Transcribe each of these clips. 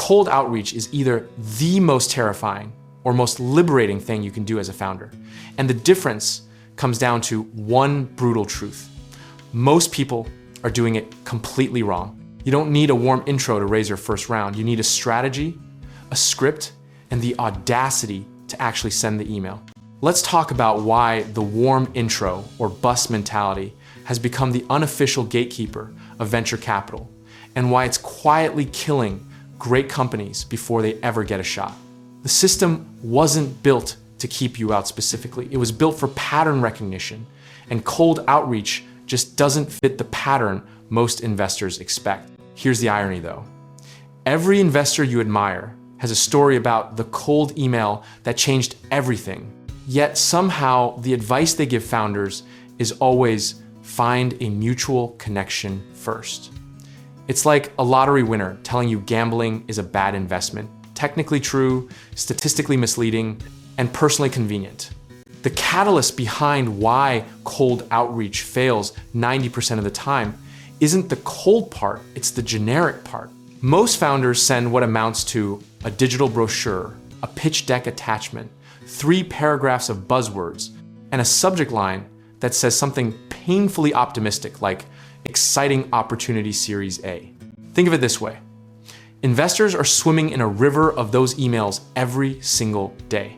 Cold outreach is either the most terrifying or most liberating thing you can do as a founder. And the difference comes down to one brutal truth. Most people are doing it completely wrong. You don't need a warm intro to raise your first round. You need a strategy, a script, and the audacity to actually send the email. Let's talk about why the warm intro or bust mentality has become the unofficial gatekeeper of venture capital, and why it's quietly killing great companies before they ever get a shot. The system wasn't built to keep you out specifically. It was built for pattern recognition, and cold outreach just doesn't fit the pattern most investors expect. Here's the irony though. Every investor you admire has a story about the cold email that changed everything. Yet somehow the advice they give founders is always find a mutual connection first. It's like a lottery winner telling you gambling is a bad investment. Technically true, statistically misleading, and personally convenient. The catalyst behind why cold outreach fails 90% of the time isn't the cold part, it's the generic part. Most founders send what amounts to a digital brochure, a pitch deck attachment, 3 paragraphs of buzzwords, and a subject line that says something painfully optimistic like exciting opportunity series A. Think of it this way. Investors are swimming in a river of those emails every single day,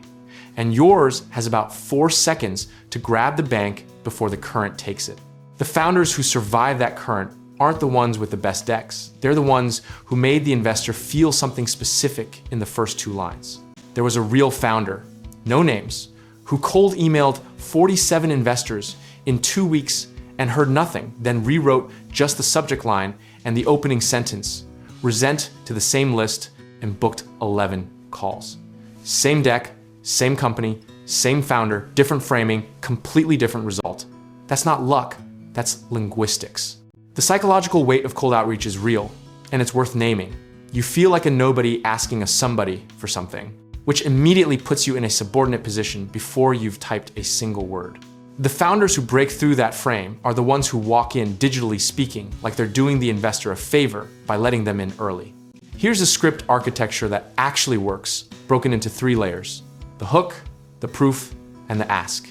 and yours has about 4 seconds to grab the bank before the current takes it. The founders who survive that current aren't the ones with the best decks. They're the ones who made the investor feel something specific in the first 2 lines. There was a real founder, no names, who cold emailed 47 investors in 2 weeks and heard nothing, then rewrote just the subject line and the opening sentence, resent to the same list, and booked 11 calls. Same deck, same company, same founder, different framing, completely different result. That's not luck, that's linguistics. The psychological weight of cold outreach is real, and it's worth naming. You feel like a nobody asking a somebody for something, which immediately puts you in a subordinate position before you've typed a single word. The founders who break through that frame are the ones who walk in digitally speaking like they're doing the investor a favor by letting them in early. Here's a script architecture that actually works, broken into 3 layers: the hook, the proof, and the ask.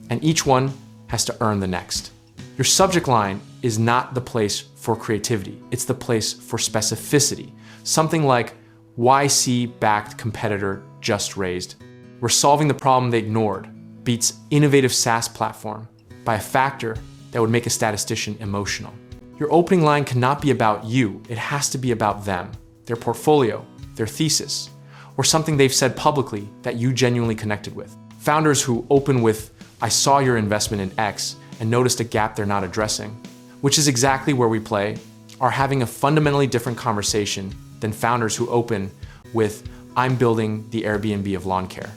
And each one has to earn the next. Your subject line is not the place for creativity, it's the place for specificity. Something like, YC-backed competitor just raised. We're solving the problem they ignored. Beats innovative SaaS platform by a factor that would make a statistician emotional. Your opening line cannot be about you, it has to be about them, their portfolio, their thesis, or something they've said publicly that you genuinely connected with. Founders who open with, I saw your investment in X and noticed a gap they're not addressing, which is exactly where we play, are having a fundamentally different conversation than founders who open with, I'm building the Airbnb of lawn care.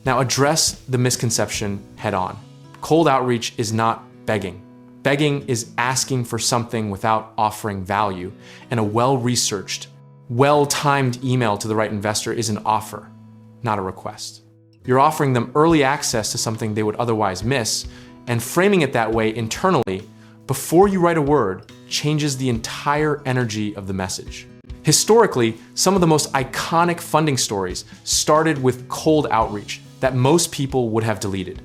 Now address the misconception head on. Cold outreach is not begging. Begging is asking for something without offering value, and a well-researched, well-timed email to the right investor is an offer, not a request. You're offering them early access to something they would otherwise miss, and framing it that way internally, before you write a word, changes the entire energy of the message. Historically, some of the most iconic funding stories started with cold outreach that most people would have deleted.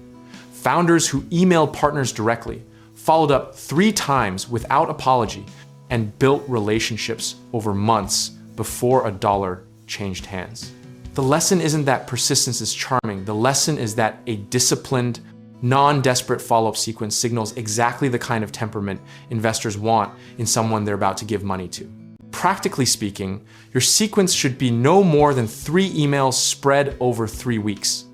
Founders who emailed partners directly, followed up 3 times without apology, and built relationships over months before a dollar changed hands. The lesson isn't that persistence is charming. The lesson is that a disciplined, non-desperate follow-up sequence signals exactly the kind of temperament investors want in someone they're about to give money to. Practically speaking, your sequence should be no more than 3 emails spread over 3 weeks,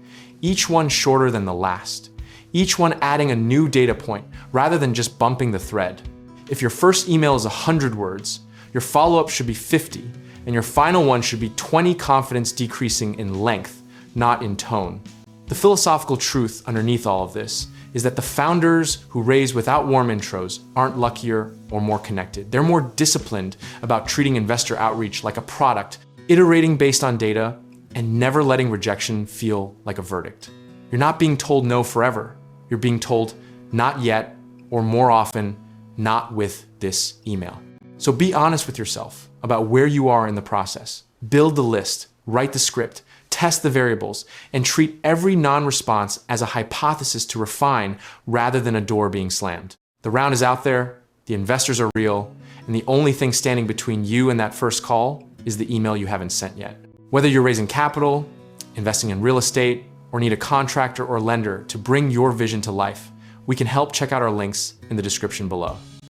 each one shorter than the last, each one adding a new data point rather than just bumping the thread. If your first email is 100 words, your follow-up should be 50, and your final one should be 20 confidence decreasing in length, not in tone. The philosophical truth underneath all of this is that the founders who raise without warm intros aren't luckier or more connected. They're more disciplined about treating investor outreach like a product, iterating based on data, and never letting rejection feel like a verdict. You're not being told no forever. You're being told not yet, or more often, not with this email. So be honest with yourself about where you are in the process. Build the list, write the script, test the variables, and treat every non-response as a hypothesis to refine rather than a door being slammed. The round is out there, the investors are real, and the only thing standing between you and that first call is the email you haven't sent yet. Whether you're raising capital, investing in real estate, or need a contractor or lender to bring your vision to life, we can help. Check out our links in the description below.